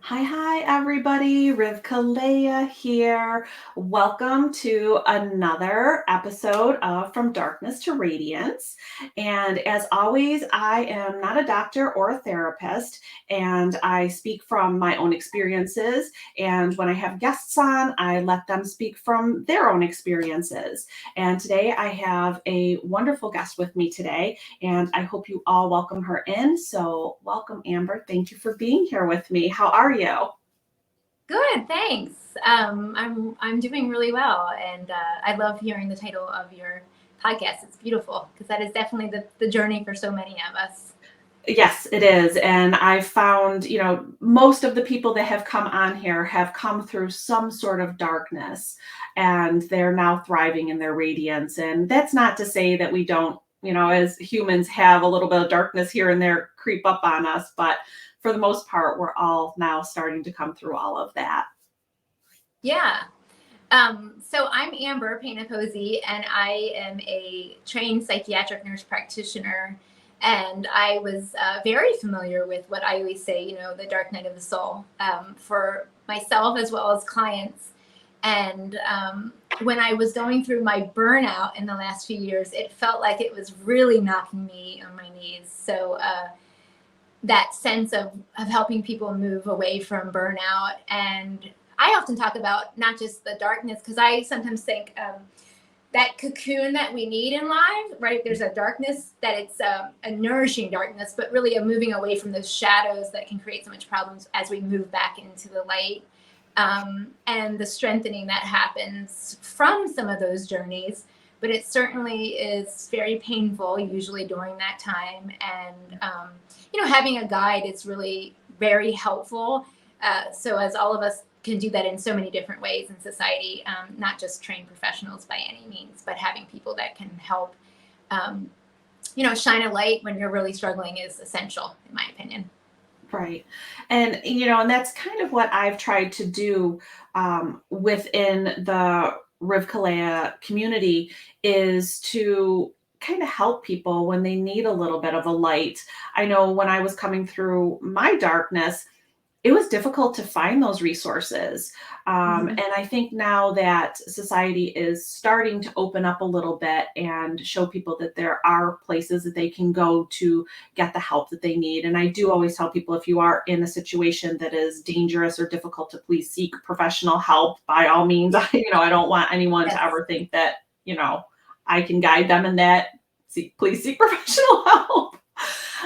Hi, everybody. Rivka, Leah here. Welcome to another episode of From Darkness to Radiance. And as always, I am not a doctor or a therapist, and I speak from my own experiences. And when I have guests on, I let them speak from their own experiences. And today I have a wonderful guest with me today, and I hope you all welcome her in. So, welcome, Amber. Thank you for being here with me. How are you? Good, thanks. I'm doing really well, and I love hearing the title of your podcast. It's beautiful because that is definitely the journey for so many of us. Yes, it is. And I found, most of the people that have come on here have come through some sort of darkness and they're now thriving in their radiance. And that's not to say that we don't, as humans have a little bit of darkness here and there creep up on us. But for the most part, we're all now starting to come through all of that. Yeah. So I'm Amber Posey, and I am a trained psychiatric nurse practitioner. And I was very familiar with what I always say, the dark night of the soul, for myself as well as clients. And when I was going through my burnout in the last few years, it felt like it was really knocking me on my knees. So that sense of helping people move away from burnout. And I often talk about not just the darkness, because I sometimes think that cocoon that we need in life, right? There's a darkness that it's a nourishing darkness, but really a moving away from those shadows that can create so much problems as we move back into the light. And the strengthening that happens from some of those journeys. But it certainly is very painful, usually during that time. And, having a guide is really very helpful. So as all of us can do that in so many different ways in society, not just trained professionals by any means, but having people that can help, shine a light when you're really struggling is essential, in my opinion. Right. And that's kind of what I've tried to do within the Rivka Leah community is to kind of help people when they need a little bit of a light. I know when I was coming through my darkness, it was difficult to find those resources. Mhm. And I think now that society is starting to open up a little bit and show people that there are places that they can go to get the help that they need. And I do always tell people if you are in a situation that is dangerous or difficult to please seek professional help by all means. I don't want anyone to Yes. ever think that, I can guide them in that. Please seek professional help.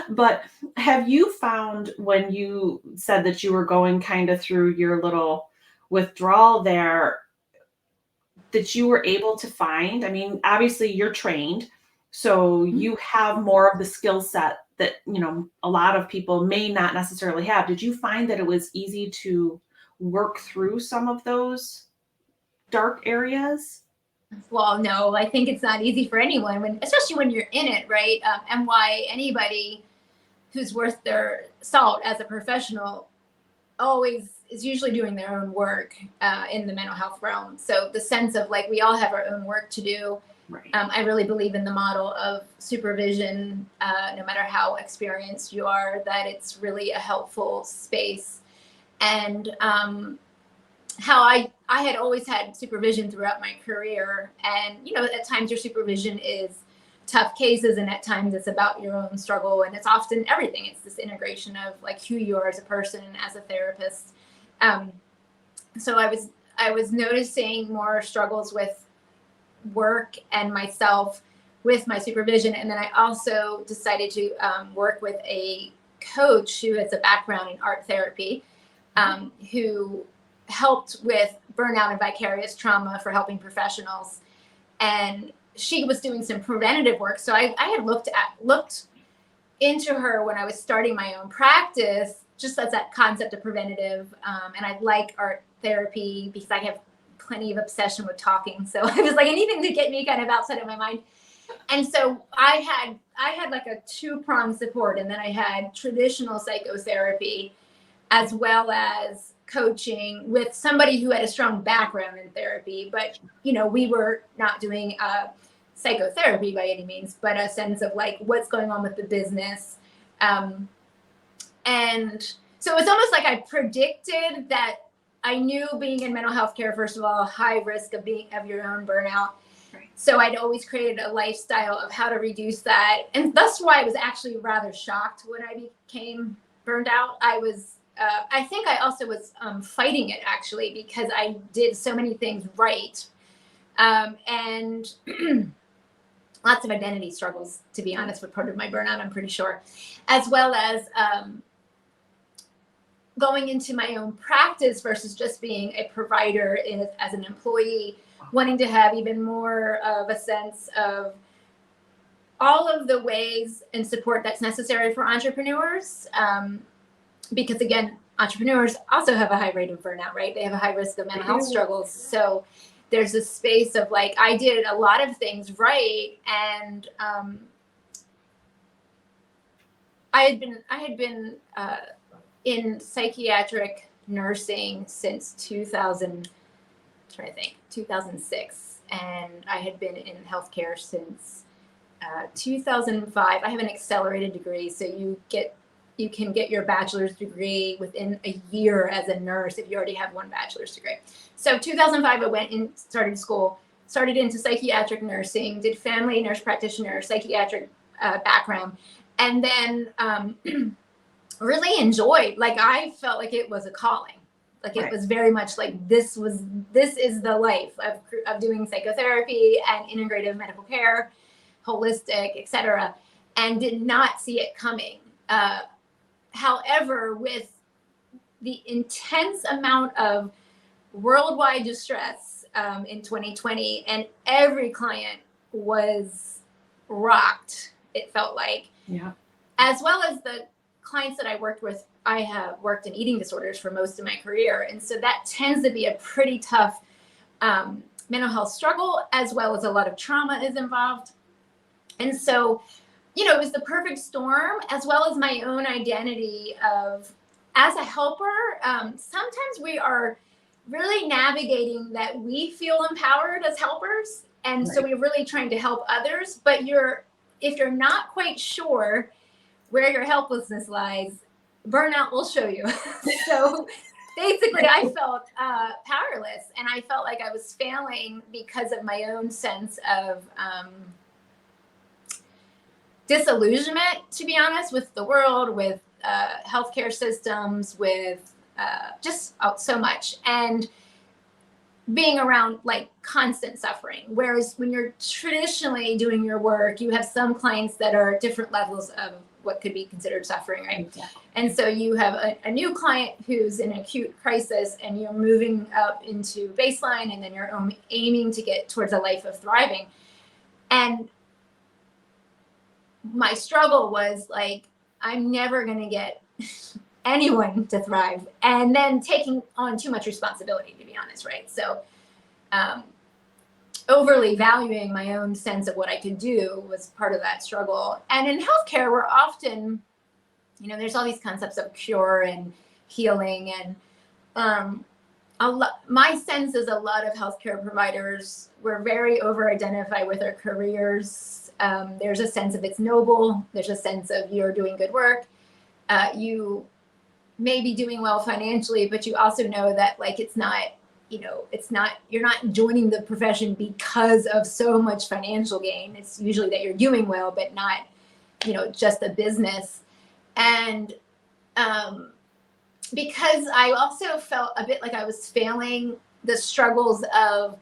But have you found when you said that you were going kind of through your little withdrawal there that you were able to find? I mean, obviously you're trained, so Mhm. you have more of the skill set that, a lot of people may not necessarily have. Did you find that it was easy to work through some of those dark areas? Well, no, I think it's not easy for anyone, especially when you're in it, right? And why anybody who's worth their salt as a professional always is usually doing their own work in the mental health realm. So the sense of like we all have our own work to do. Right. I really believe in the model of supervision, no matter how experienced you are, that it's really a helpful space. And how I had always had supervision throughout my career, and at times your supervision is tough cases, and at times it's about your own struggle, and it's often everything. It's this integration of like who you are as a person and as a therapist. Um, so I was noticing more struggles with work and myself with my supervision, and then I also decided to work with a coach who has a background in art therapy, who helped with burnout and vicarious trauma for helping professionals. And she was doing some preventative work. So I had looked into her when I was starting my own practice, just as that concept of preventative. And I like art therapy because I have plenty of obsession with talking. So I was like anything to get me kind of outside of my mind. And so I had like a two-pronged support, and then I had traditional psychotherapy as well as coaching with somebody who had a strong background in therapy. But we were not doing psychotherapy by any means, but a sense of like what's going on with the business. And so So it's almost like I predicted that. I knew being in mental health care, first of all, high risk of your own burnout. Right. So I'd always created a lifestyle of how to reduce that. And that's why I was actually rather shocked when I became burned out. I think I also was fighting it, actually, because I did so many things right. And lots of identity struggles, to be honest, were part of my burnout, I'm pretty sure, as well as going into my own practice versus just being a provider as an employee, wanting to have even more of a sense of all of the ways and support that's necessary for entrepreneurs. Because again, entrepreneurs also have a high rate of burnout, right? They have a high risk of mental health struggles. So there's a space of like, I did a lot of things right. And I had been in psychiatric nursing since 2006. And I had been in healthcare since 2005. I have an accelerated degree. So you can get your bachelor's degree within a year as a nurse if you already have one bachelor's degree. So 2005, I went and started school, started into psychiatric nursing, did family nurse practitioner, psychiatric background, and then really enjoyed, like I felt like it was a calling. Like it was very much like this is the life of doing psychotherapy and integrative medical care, holistic, etc., and did not see it coming. However, with the intense amount of worldwide distress in 2020, and every client was rocked, it felt like. Yeah. As well as the clients that I worked with, I have worked in eating disorders for most of my career. And so that tends to be a pretty tough mental health struggle, as well as a lot of trauma is involved. And so, it was the perfect storm, as well as my own identity of, as a helper, sometimes we are really navigating that we feel empowered as helpers. And so we're really trying to help others, but if you're not quite sure where your helplessness lies, burnout will show you. So basically I felt powerless, and I felt like I was failing because of my own sense of disillusionment, to be honest, with the world, with healthcare systems, with just so much, and being around like constant suffering. Whereas when you're traditionally doing your work, you have some clients that are different levels of what could be considered suffering, right? Exactly. And so you have a new client who's in acute crisis, and you're moving up into baseline, and then you're aiming to get towards a life of thriving. And my struggle was like, I'm never going to get anyone to thrive, and then taking on too much responsibility, to be honest, right? So overly valuing my own sense of what I could do was part of that struggle. And in healthcare, we're often, there's all these concepts of cure and healing, and my sense is a lot of healthcare providers were very over-identified with their careers. There's a sense of it's noble. There's a sense of you're doing good work. You may be doing well financially, but you also know that like it's not, you're not joining the profession because of so much financial gain. It's usually that you're doing well, but not, just a business. And because I also felt a bit like I was failing the struggles of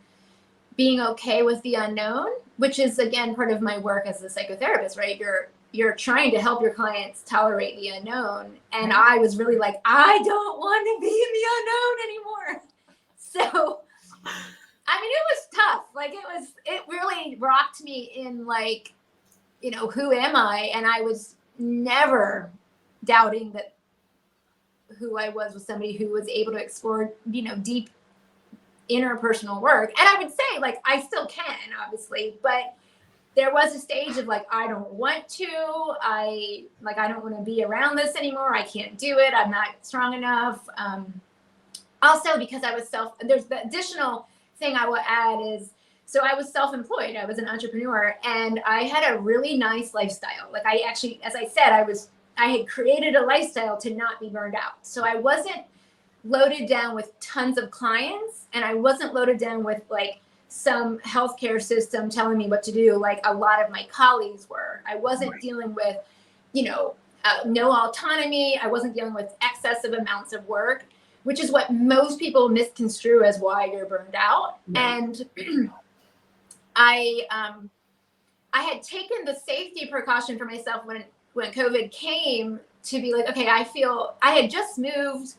being okay with the unknown, which is again part of my work as a psychotherapist, right? You're trying to help your clients tolerate the unknown. And I was really like, I don't want to be in the unknown anymore. So, I mean, it was tough. Like it really rocked me in like, who am I? And I was never doubting that who I was somebody who was able to explore, deep interpersonal work. And I would say like, I still can, obviously, but there was a stage of like, I don't want to, I don't want to be around this anymore. I can't do it. I'm not strong enough. Also because there's the additional thing I will add is, so I was self-employed. I was an entrepreneur, and I had a really nice lifestyle. Like I actually, as I said, I was had created a lifestyle to not be burned out. So I wasn't loaded down with tons of clients, and I wasn't loaded down with like some healthcare system telling me what to do, like a lot of my colleagues were. I wasn't dealing with, no autonomy. I wasn't dealing with excessive amounts of work, which is what most people misconstrue as why you're burned out. Right. And I had taken the safety precaution for myself when COVID came to be like, okay, I had just moved.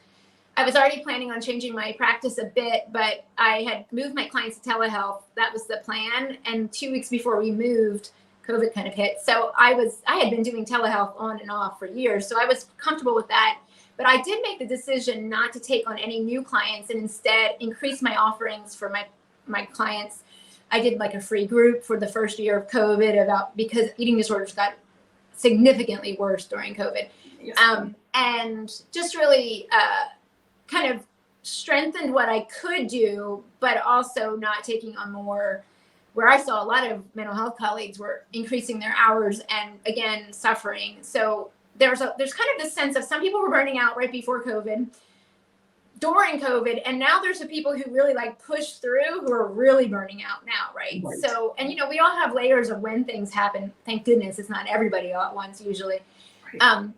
I was already planning on changing my practice a bit, but I had moved my clients to telehealth. That was the plan. And 2 weeks before we moved, COVID kind of hit. So I had been doing telehealth on and off for years. So I was comfortable with that. But I did make the decision not to take on any new clients and instead increase my offerings for my clients. I did like a free group for the first year of COVID because eating disorders got significantly worse during COVID. Yes. And just really kind of strengthened what I could do, but also not taking on more, where I saw a lot of mental health colleagues were increasing their hours and again, suffering. So there's kind of this sense of some people were burning out right before COVID, during COVID, and now there's the people who really like push through who are really burning out now, right? So, and we all have layers of when things happen. Thank goodness it's not everybody all at once usually. Right.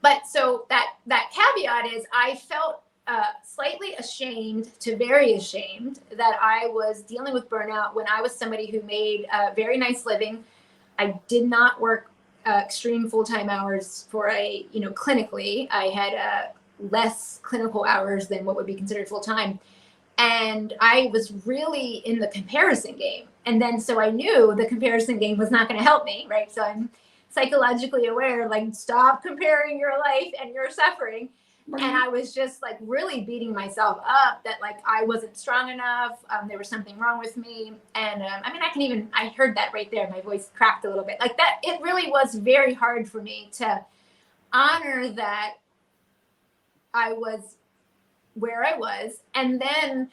But so that caveat is I felt slightly ashamed to very ashamed that I was dealing with burnout when I was somebody who made a very nice living. I did not work extreme full-time hours for clinically. I had less clinical hours than what would be considered full-time. And I was really in the comparison game. And then, so I knew the comparison game was not going to help me, right? So I'm psychologically aware, like, stop comparing your life and your suffering. Right. And I was just like really beating myself up that like I wasn't strong enough. There was something wrong with me. And I heard that right there. My voice cracked a little bit like that. It really was very hard for me to honor that I was where I was. And then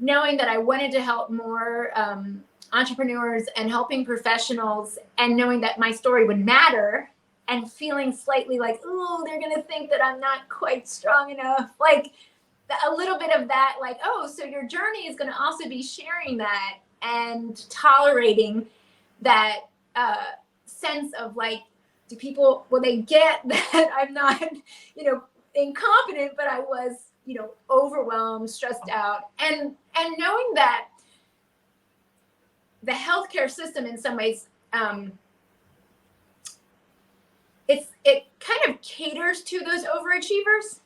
knowing that I wanted to help more entrepreneurs and helping professionals, and knowing that my story would matter, and feeling slightly like, oh, they're going to think that I'm not quite strong enough. Like a little bit of that, like, oh, so your journey is going to also be sharing that and tolerating that sense of like, do people, will they get that I'm not, incompetent, but I was, overwhelmed, stressed out, and knowing that the healthcare system in some ways, it kind of caters to those overachievers.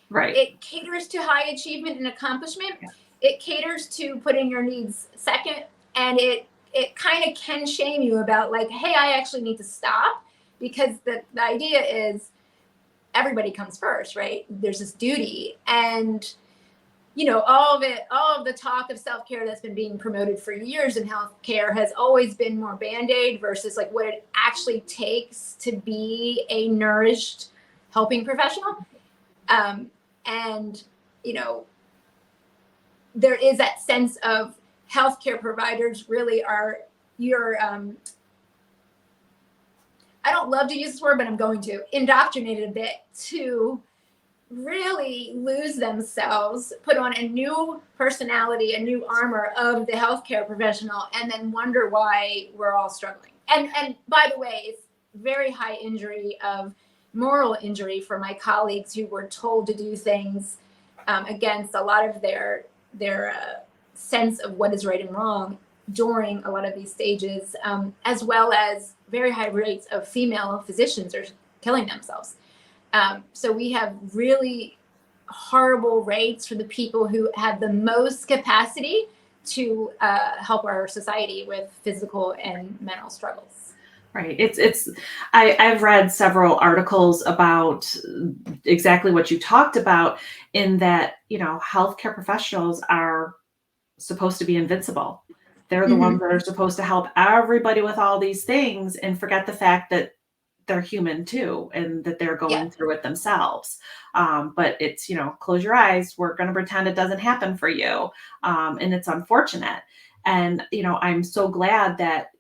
Right. It caters to high achievement and accomplishment. Yeah. It caters to putting your needs second, and it kind of can shame you about like, hey, I actually need to stop, because the idea is everybody comes first, right? There's this duty, and all of the talk of self-care that's been being promoted for years in healthcare has always been more Band-Aid versus like what it actually takes to be a nourished helping professional. And there is that sense of healthcare providers really are your I don't love to use this word, but I'm going to, indoctrinated a bit to really lose themselves, put on a new personality, a new armor of the healthcare professional, and then wonder why we're all struggling. And by the way, it's very high injury of moral injury for my colleagues who were told to do things against a lot of their sense of what is right and wrong during a lot of these stages, as well as very high rates of female physicians are killing themselves. So we have really horrible rates for the people who have the most capacity to help our society with physical and mental struggles. Right. I've read several articles about exactly what you talked about, in that, healthcare professionals are supposed to be invincible. They're the ones that are supposed to help everybody with all these things, and forget the fact that they're human too, and that they're going through it themselves. But it's, close your eyes. We're going to pretend it doesn't happen for you. And it's unfortunate. And, I'm so glad that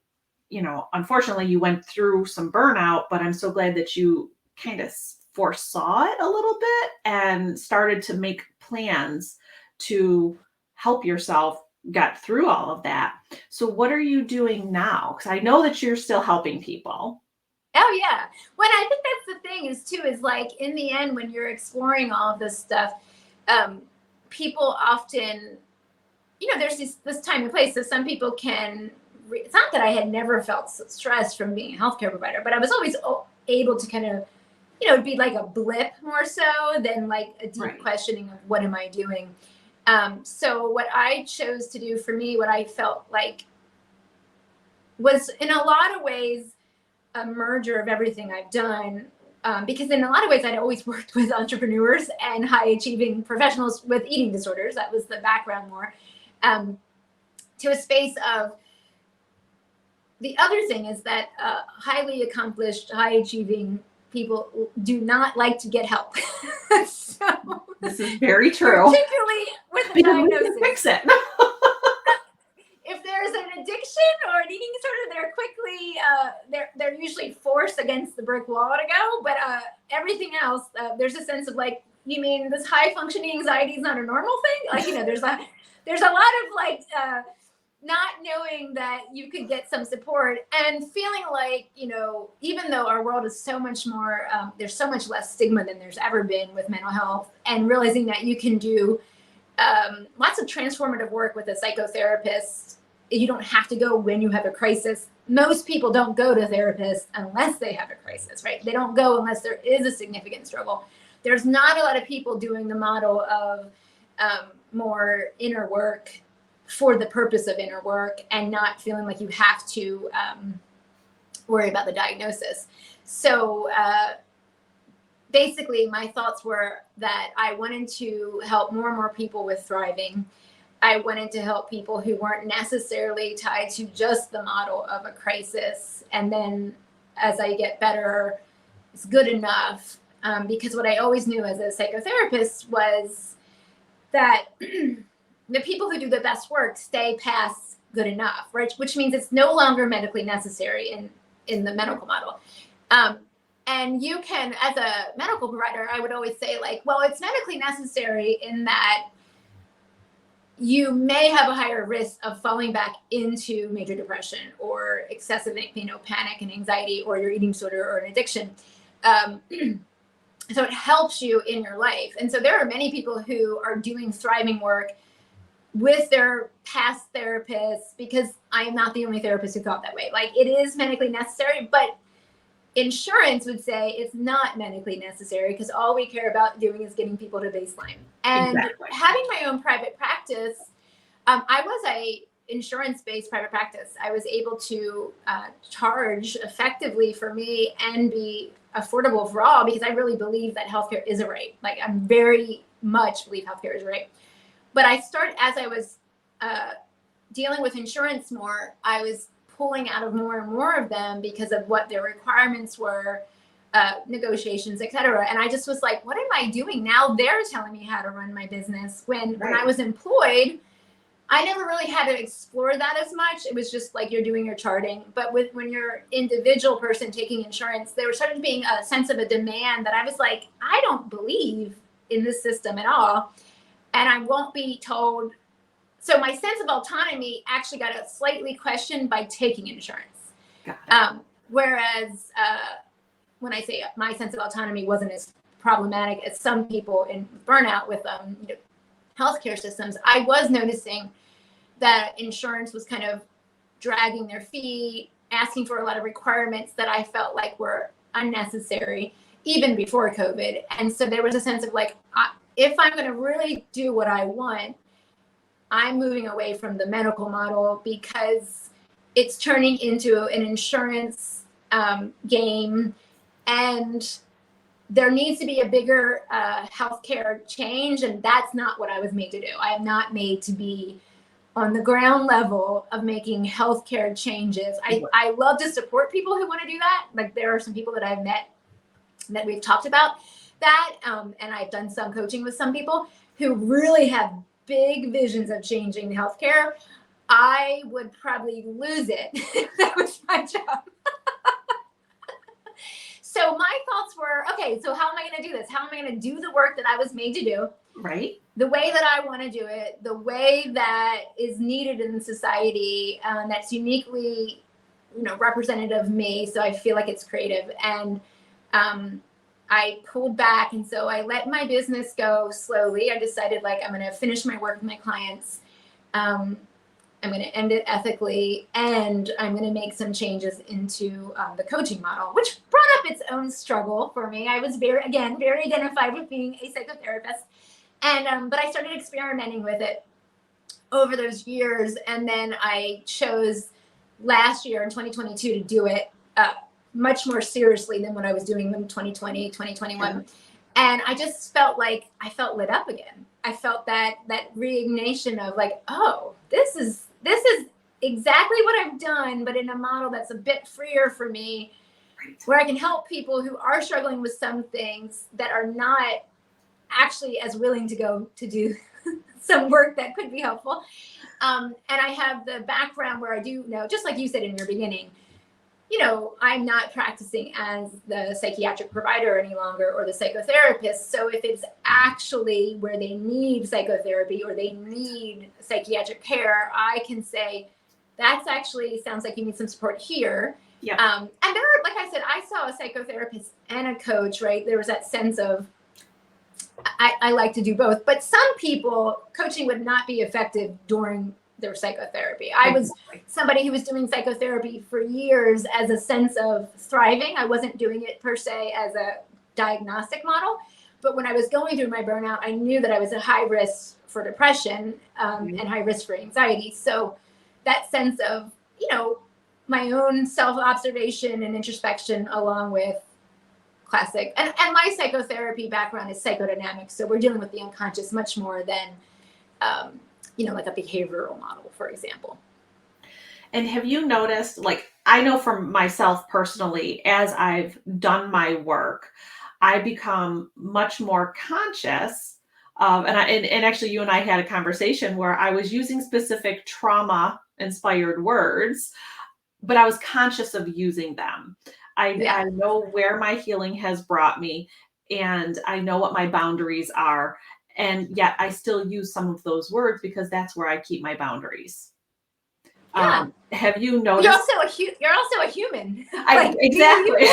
unfortunately you went through some burnout, but I'm so glad that you kind of foresaw it a little bit and started to make plans to help yourself get through all of that. So what are you doing now? Because I know that you're still helping people. Oh yeah. When I think that's the thing is like in the end, when you're exploring all of this stuff, people often, there's this time and place. So some people can, it's not that I had never felt stressed from being a healthcare provider, but I was always able to kind of, it'd be like a blip more so than like a deep questioning of what am I doing. So what I chose to do for me, what I felt like was in a lot of ways a merger of everything I've done. Because in a lot of ways, I'd always worked with entrepreneurs and high achieving professionals with eating disorders. That was the background more. To a space of, the other thing is that highly accomplished, high achieving people do not like to get help. So, this is very true. Particularly with a diagnosis. Fix it. If there's an addiction or an eating disorder, they're quickly, they're usually forced against the brick wall to go. But everything else, there's a sense of like, you mean this high functioning anxiety is not a normal thing? Like, there's a lot of like, not knowing that you could get some support and feeling like, even though our world is so much more, there's so much less stigma than there's ever been with mental health, and realizing that you can do lots of transformative work with a psychotherapist. You don't have to go when you have a crisis. Most people don't go to therapists unless they have a crisis, right? They don't go unless there is a significant struggle. There's not a lot of people doing the model of more inner work for the purpose of inner work and not feeling like you have to worry about the diagnosis. So basically, my thoughts were that I wanted to help more and more people with thriving. I wanted to help people who weren't necessarily tied to just the model of a crisis. And then as I get better, it's good enough. Because what I always knew as a psychotherapist was that the people who do the best work stay past good enough, right? Which means it's no longer medically necessary in the medical model. And you can, as a medical provider, I would always say like, well, it's medically necessary in that you may have a higher risk of falling back into major depression or excessive, panic and anxiety, or your eating disorder or an addiction. So it helps you in your life. And so there are many people who are doing thriving work with their past therapists, because I am not the only therapist who thought that way. Like, it is medically necessary, but insurance would say it's not medically necessary because all we care about doing is getting people to baseline. And having my own private practice, I was a insurance-based private practice. I was able to charge effectively for me and be affordable for all, because I really believe that healthcare is a right. Like, I very much believe healthcare is a right. But I started, as I was dealing with insurance more, I was pulling out of more and more of them because of what their requirements were, negotiations, et cetera. And I just was like, what am I doing now? They're telling me how to run my business. When I was employed, I never really had to explore that as much. It was just like, you're doing your charting. But when you're individual person taking insurance, there was starting being a sense of a demand that I was like, I don't believe in this system at all. And I won't be told. So my sense of autonomy actually got slightly questioned by taking insurance. Whereas when I say my sense of autonomy wasn't as problematic as some people in burnout with healthcare systems, I was noticing that insurance was kind of dragging their feet, asking for a lot of requirements that I felt like were unnecessary, even before COVID. And so there was a sense of like, if I'm going to really do what I want, I'm moving away from the medical model, because it's turning into an insurance game, and there needs to be a bigger healthcare change, and that's not what I was made to do. I am not made to be on the ground level of making healthcare changes. I love to support people who want to do that. Like, there are some people that I've met that we've talked about that, and I've done some coaching with some people who really have big visions of changing healthcare. I would probably lose it if that was my job. So my thoughts were, okay, so how am I going to do this? How am I going to do the work that I was made to do? Right. The way that I want to do it, the way that is needed in society, that's uniquely, representative of me. So I feel like it's creative. And I pulled back. And so I let my business go slowly. I decided, like, I'm going to finish my work with my clients. I'm going to end it ethically, and I'm going to make some changes into the coaching model, which brought up its own struggle for me. I was very identified with being a psychotherapist. And but I started experimenting with it over those years, and then I chose last year in 2022 to do it much more seriously than what I was doing in 2020, 2021. Yeah. And I just felt like I felt lit up again. I felt that reignation of, like, oh, this is exactly what I've done, but in a model that's a bit freer for me, where I can help people who are struggling with some things that are not actually as willing to go to do some work that could be helpful. And I have the background where I do know, just like you said in your beginning, I'm not practicing as the psychiatric provider any longer, or the psychotherapist. So if it's actually where they need psychotherapy or they need psychiatric care, I can say, that's actually sounds like you need some support here. Yeah. And there are, like I said, I saw a psychotherapist and a coach, right? There was that sense of, I like to do both, but some people, coaching would not be effective during their psychotherapy. I was somebody who was doing psychotherapy for years as a sense of thriving. I wasn't doing it per se as a diagnostic model, but when I was going through my burnout, I knew that I was at high risk for depression and high risk for anxiety. So that sense of, my own self-observation and introspection, along with classic, and my psychotherapy background is psychodynamics. So we're dealing with the unconscious much more than, like a behavioral model, for example. And have you noticed, like, I know from myself personally, as I've done my work, I become much more conscious of, and actually you and I had a conversation where I was using specific trauma inspired words, but I was conscious of using them. I know where my healing has brought me, and I know what my boundaries are. And yet I still use some of those words because that's where I keep my boundaries. Yeah. Have you noticed? You're also a human. Exactly.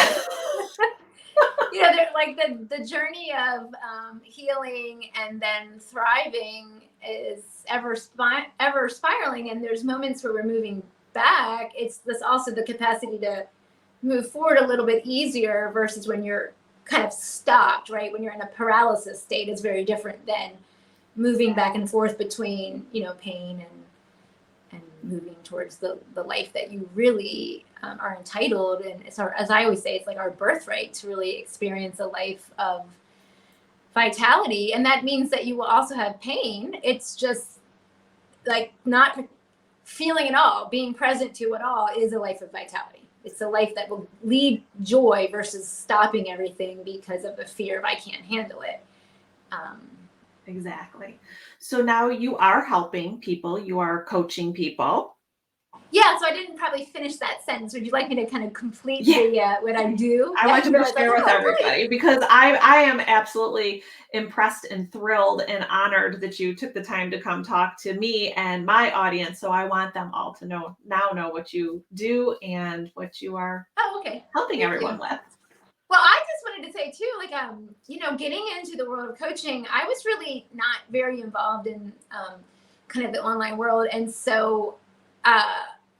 They're like the journey of healing and then thriving is ever spiraling, and there's moments where we're moving back. It's this also the capacity to move forward a little bit easier versus when you're kind of stopped, right? When you're in a paralysis state, is very different than moving back and forth between, pain and moving towards the life that you really are entitled. And it's as I always say, it's like our birthright to really experience a life of vitality. And that means that you will also have pain. It's just like not feeling it all, being present to it all is a life of vitality. It's a life that will lead joy versus stopping everything because of the fear of I can't handle it. Exactly. So now you are helping people, you are coaching people. Yeah, so I didn't probably finish that sentence. Would you like me to kind of complete what I do? I want you to share with everybody, because I am absolutely impressed and thrilled and honored that you took the time to come talk to me and my audience. So I want them all to know what you do and what you are helping everyone with. Well, I just wanted to say too, like, getting into the world of coaching, I was really not very involved in kind of the online world. And so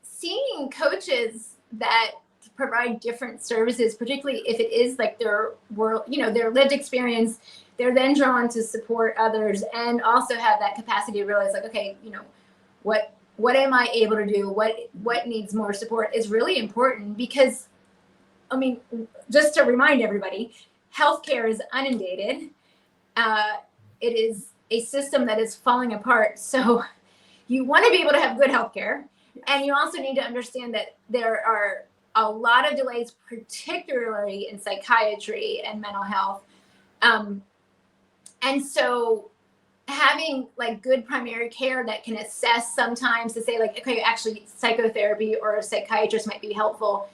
seeing coaches that provide different services, particularly if it is like their world, their lived experience, they're then drawn to support others and also have that capacity to realize, like, okay, what am I able to do? What needs more support is really important, because just to remind everybody, healthcare is inundated. It is a system that is falling apart. So you want to be able to have good healthcare. And you also need to understand that there are a lot of delays, particularly in psychiatry and mental health. And so having like good primary care that can assess sometimes to say like, okay, actually psychotherapy or a psychiatrist might be helpful.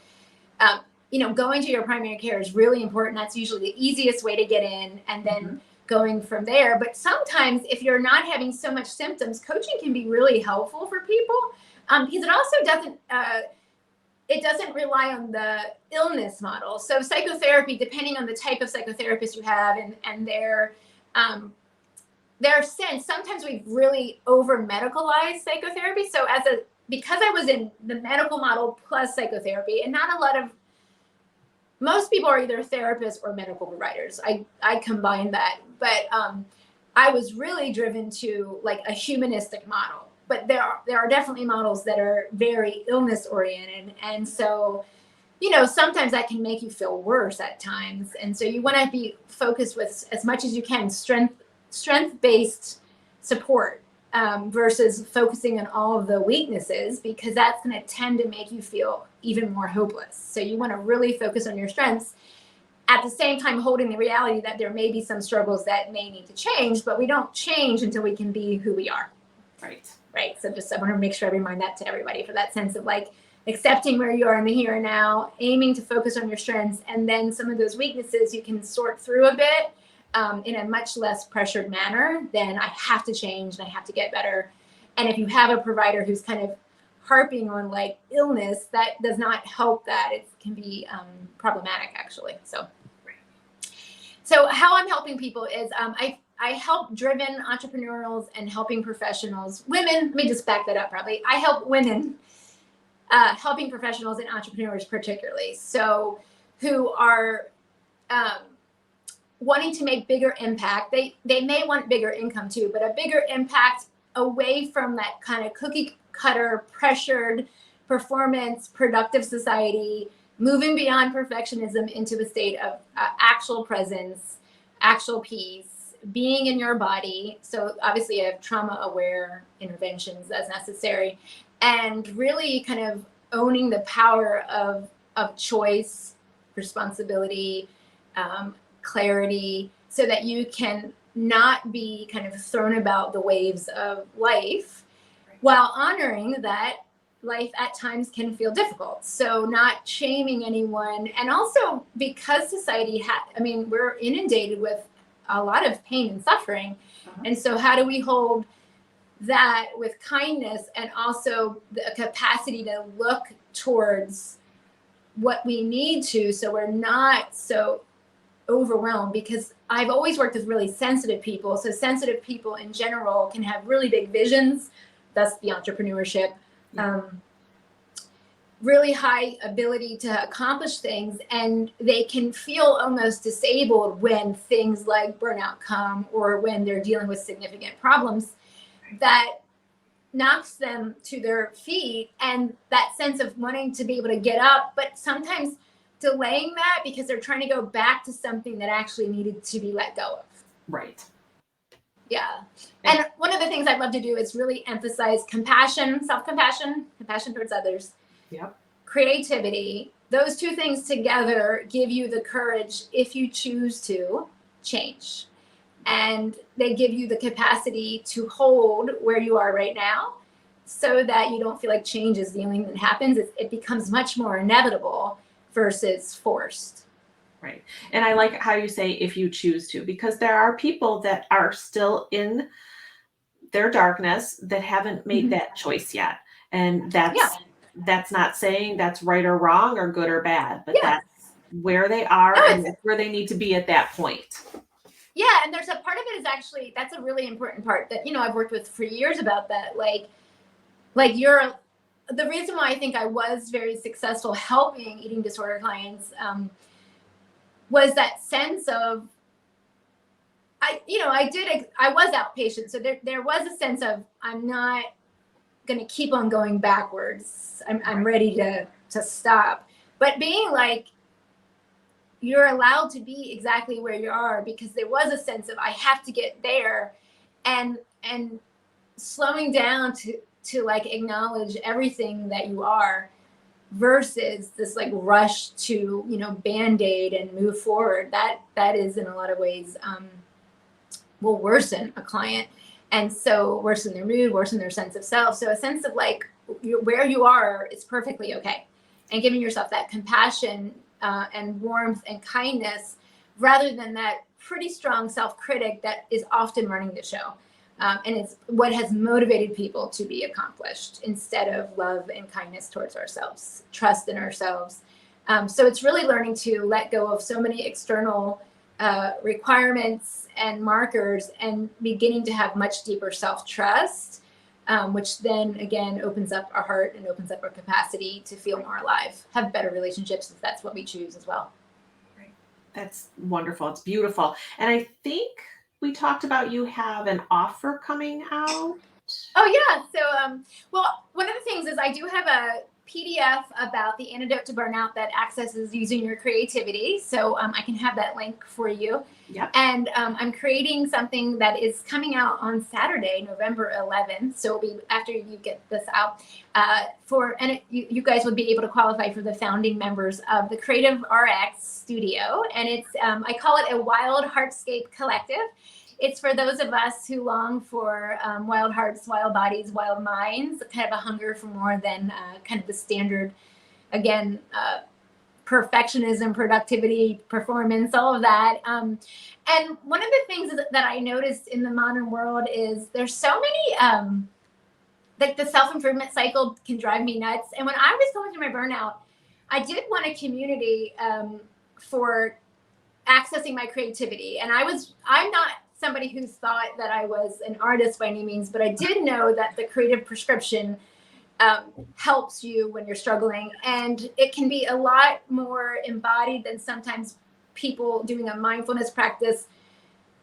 Going to your primary care is really important. That's usually the easiest way to get in, and then going from there. But sometimes if you're not having so much symptoms, coaching can be really helpful for people, because it also doesn't rely on the illness model. So psychotherapy, depending on the type of psychotherapist you have and their sense, sometimes we've really over medicalized psychotherapy. So because I was in the medical model plus psychotherapy, and most people are either therapists or medical providers. I combine that, but I was really driven to like a humanistic model. But there are definitely models that are very illness oriented, and so sometimes that can make you feel worse at times. And so you want to be focused with as much as you can strength-based support versus focusing on all of the weaknesses, because that's going to tend to make you feel even more hopeless. So you want to really focus on your strengths, at the same time holding the reality that there may be some struggles that may need to change, but we don't change until we can be who we are. Right. So I want to make sure I remind that to everybody, for that sense of like accepting where you are in the here and now, aiming to focus on your strengths, and then some of those weaknesses you can sort through a bit in a much less pressured manner than I have to change and I have to get better. And if you have a provider who's kind of harping on like illness, that does not help that. It can be problematic, actually. So how I'm helping people is I help driven entrepreneurs and helping professionals, women. Let me just back that up. Probably I help women, helping professionals and entrepreneurs particularly, so who are wanting to make bigger impact. They may want bigger income too, but a bigger impact away from that kind of cookie cutter, pressured performance, productive society, moving beyond perfectionism into a state of actual presence, actual peace, being in your body. So obviously you have trauma-aware interventions as necessary, and really kind of owning the power of choice, responsibility, clarity, so that you can not be kind of thrown about the waves of life, while honoring that life at times can feel difficult. So not shaming anyone. And also because society we're inundated with a lot of pain and suffering. And so how do we hold that with kindness, and also the capacity to look towards what we need to, so we're not so overwhelmed? Because I've always worked with really sensitive people. So sensitive people in general can have really big visions, thus the entrepreneurship, really high ability to accomplish things, and they can feel almost disabled when things like burnout come, or when they're dealing with significant problems that knocks them to their feet, and that sense of wanting to be able to get up, but sometimes delaying that because they're trying to go back to something that actually needed to be let go of. Right. Yeah. And one of the things I'd love to do is really emphasize compassion, self-compassion, compassion towards others. Yep. Creativity. Those two things together give you the courage, if you choose to, change. And they give you the capacity to hold where you are right now, so that you don't feel like change is the only thing that happens. It becomes much more inevitable versus forced. Right. And I like how you say if you choose to, because there are people that are still in their darkness that haven't made that choice yet. And that's not saying that's right or wrong or good or bad, but that's where they are, and that's where they need to be at that point. Yeah. And there's a part of it is actually, that's a really important part that, I've worked with for years about that. The reason why I think I was very successful helping eating disorder clients was that sense of, I was outpatient. So there was a sense of, I'm not going to keep on going backwards. I'm ready to stop. But being like, you're allowed to be exactly where you are, because there was a sense of, I have to get there, and slowing down to like acknowledge everything that you are, versus this like rush to, Band-Aid and move forward. That is in a lot of ways will worsen a client. And so worsen their mood, worsen their sense of self. So a sense of like where you are is perfectly okay. And giving yourself that compassion and warmth and kindness rather than that pretty strong self-critic that is often running the show. And it's what has motivated people to be accomplished instead of love and kindness towards ourselves, trust in ourselves. So it's really learning to let go of so many external requirements and markers and beginning to have much deeper self-trust, which then again opens up our heart and opens up our capacity to feel more alive, have better relationships if that's what we choose as well. Right. That's wonderful. It's beautiful. And I think we talked about you have an offer coming out. Oh yeah. So, well, one of the things is I do have a PDF about the antidote to burnout that accesses using your creativity. So I can have that link for you. Yep. And I'm creating something that is coming out on Saturday, November 11th. So it'll be after you get this out. You guys would be able to qualify for the founding members of the Creative RX Studio. And it's, I call it a Wild Heartscape Collective. It's for those of us who long for wild hearts, wild bodies, wild minds, kind of a hunger for more than kind of the standard, again, perfectionism, productivity, performance, all of that. And one of the things that I noticed in the modern world is there's so many, like the self-improvement cycle can drive me nuts. And when I was going through my burnout, I did want a community for accessing my creativity. And I'm not somebody who thought that I was an artist by any means, but I did know that the creative prescription helps you when you're struggling. And it can be a lot more embodied than sometimes people doing a mindfulness practice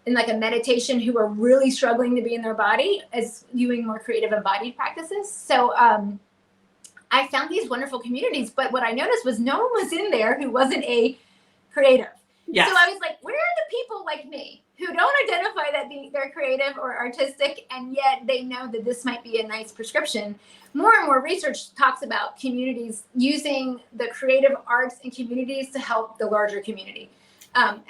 in like a meditation who are really struggling to be in their body as doing more creative embodied practices. So I found these wonderful communities, but what I noticed was no one was in there who wasn't a creative. Yes. So I was like, where are the people like me who don't identify that they're creative or artistic, and yet they know that this might be a nice prescription? More and more research talks about communities using the creative arts and communities to help the larger community.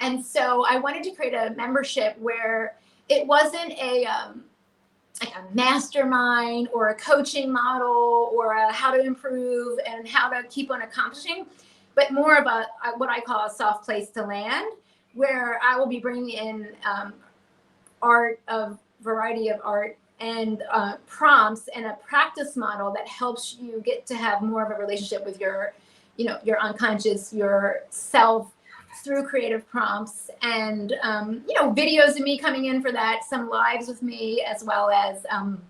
And so I wanted to create a membership where it wasn't like a mastermind or a coaching model or a how to improve and how to keep on accomplishing, but more of a what I call a soft place to land, where I will be bringing in art of variety of art and prompts and a practice model that helps you get to have more of a relationship with your unconscious, your self through creative prompts and videos of me coming in for that, some lives with me, as well as I'm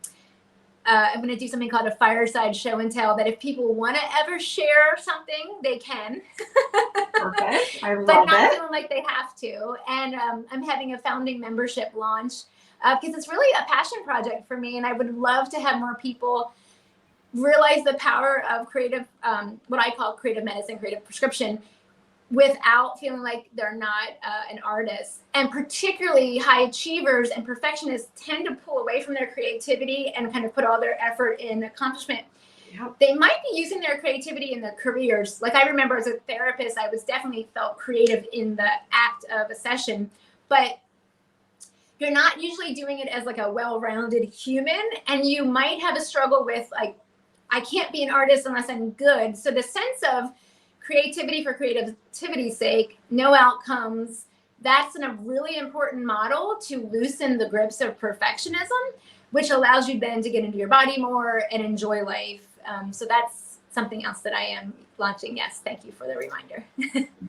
going to do something called a fireside show and tell that if people want to ever share something, they can. Okay. I love but not it. feeling like they have to. And I'm having a founding membership launch because it's really a passion project for me. And I would love to have more people realize the power of creative, what I call creative medicine, creative prescription, without feeling like they're not an artist. And particularly high achievers and perfectionists tend to pull away from their creativity and kind of put all their effort in accomplishment. Yep. They might be using their creativity in their careers. Like I remember as a therapist, I was definitely felt creative in the act of a session, but you're not usually doing it as like a well-rounded human. And you might have a struggle with like, I can't be an artist unless I'm good. So the sense of creativity for creativity's sake, no outcomes, that's a really important model to loosen the grips of perfectionism, which allows you then to get into your body more and enjoy life. So that's something else that I am launching. Yes, thank you for the reminder.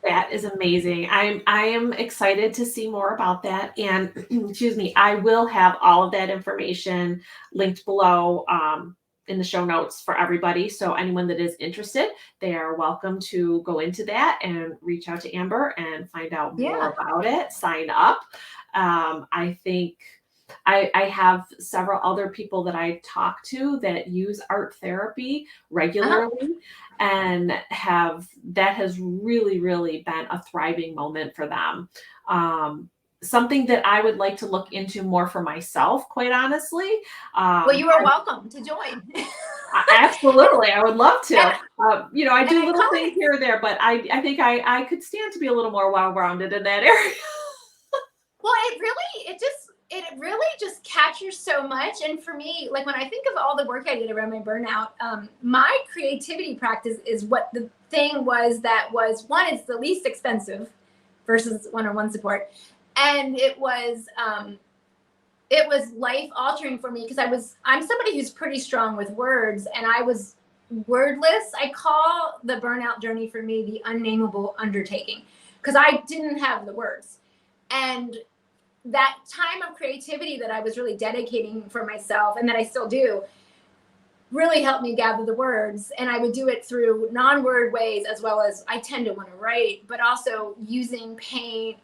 That is amazing. I am excited to see more about that. And excuse me, I will have all of that information linked below in the show notes for everybody. So anyone that is interested, they are welcome to go into that and reach out to Amber and find out more about it. Sign up. I think I have several other people that I talk to that use art therapy regularly and that has really, really been a thriving moment for them. Something that I would like to look into more for myself, quite honestly. Well, you are welcome to join. Absolutely. I would love to. I do little I things here or there, but I think I could stand to be a little more well-rounded in that area. Well, it you so much. And for me, like when I think of all the work I did around my burnout, my creativity practice is what the thing was that was one, it's the least expensive versus one-on-one support. And it was life altering for me because I'm somebody who's pretty strong with words, and I was wordless. I call the burnout journey for me the unnameable undertaking because I didn't have the words. And that time of creativity that I was really dedicating for myself, and that I still do, really helped me gather the words. And I would do it through non-word ways, as well as I tend to want to write, but also using paint,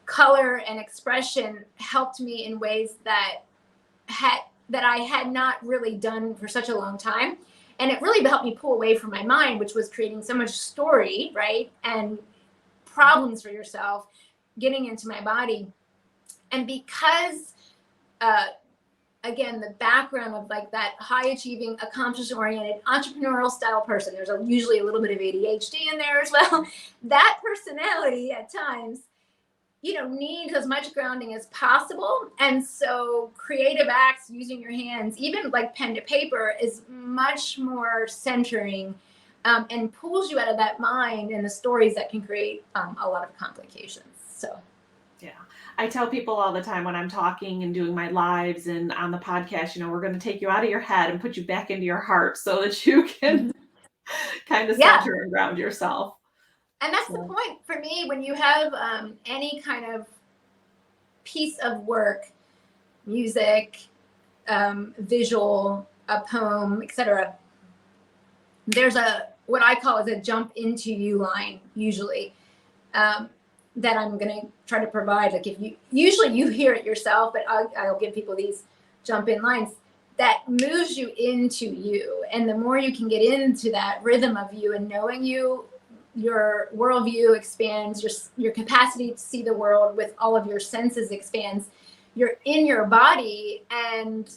color and expression helped me in ways that I had not really done for such a long time. And it really helped me pull away from my mind, which was creating so much story, right? And problems for yourself, getting into my body. And because, again, the background of like that high achieving, accomplishment oriented, entrepreneurial style person, there's usually a little bit of ADHD in there as well. That personality at times, needs as much grounding as possible. And so creative acts, using your hands, even like pen to paper, is much more centering, and pulls you out of that mind and the stories that can create a lot of complications. So yeah, I tell people all the time when I'm talking and doing my lives and on the podcast, we're going to take you out of your head and put you back into your heart so that you can kind of center and ground yourself. And that's the point for me. When you have any kind of piece of work, music, visual, a poem, etc., there's what I call is a jump into you line, usually, that I'm going to try to provide. Like usually you hear it yourself, but I'll give people these jump in lines that moves you into you. And the more you can get into that rhythm of you and knowing you, your worldview expands, your capacity to see the world with all of your senses expands. You're in your body, and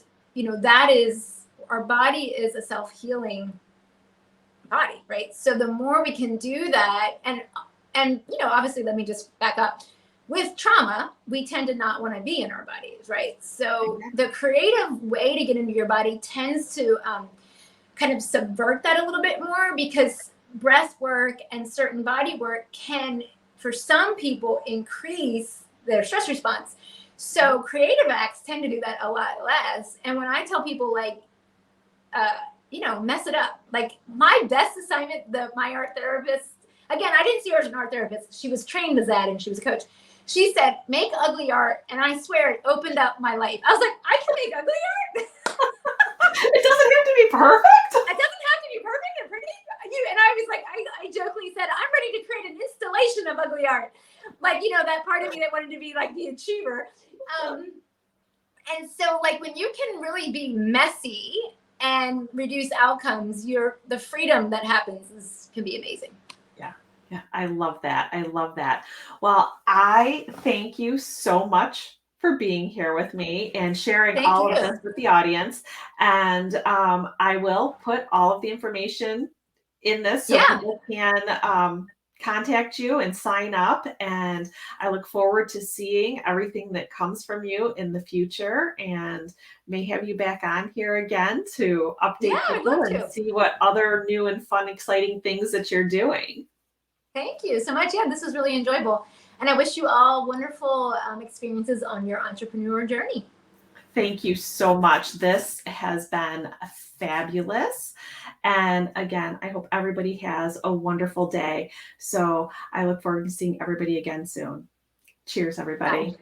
our body is a self-healing body, right? So the more we can do that, and obviously, let me just back up. With trauma, we tend to not want to be in our bodies, right? So the creative way to get into your body tends to kind of subvert that a little bit more, because breath work and certain body work can, for some people, increase their stress response. So creative acts tend to do that a lot less. And when I tell people, like, mess it up, like my best assignment, my art therapist, again, I didn't see her as an art therapist. She was trained as that, and she was a coach. She said, make ugly art. And I swear it opened up my life. I was like, I can make ugly art. It doesn't have to be perfect. It doesn't have to be perfect and pretty. And I was like, I jokingly said, I'm ready to create an installation of ugly art. Like, that part of me that wanted to be like the achiever. And so, like, when you can really be messy and reduce outcomes, the freedom that happens can be amazing. Yeah, I love that. I love that. Well, I thank you so much for being here with me and sharing all of this with the audience. And I will put all of the information in this so people can contact you and sign up. And I look forward to seeing everything that comes from you in the future, and may have you back on here again to update people and see what other new and fun, exciting things that you're doing. Thank you so much. Yeah, this was really enjoyable. And I wish you all wonderful experiences on your entrepreneur journey. Thank you so much. This has been fabulous. And again, I hope everybody has a wonderful day. So I look forward to seeing everybody again soon. Cheers, everybody. Bye.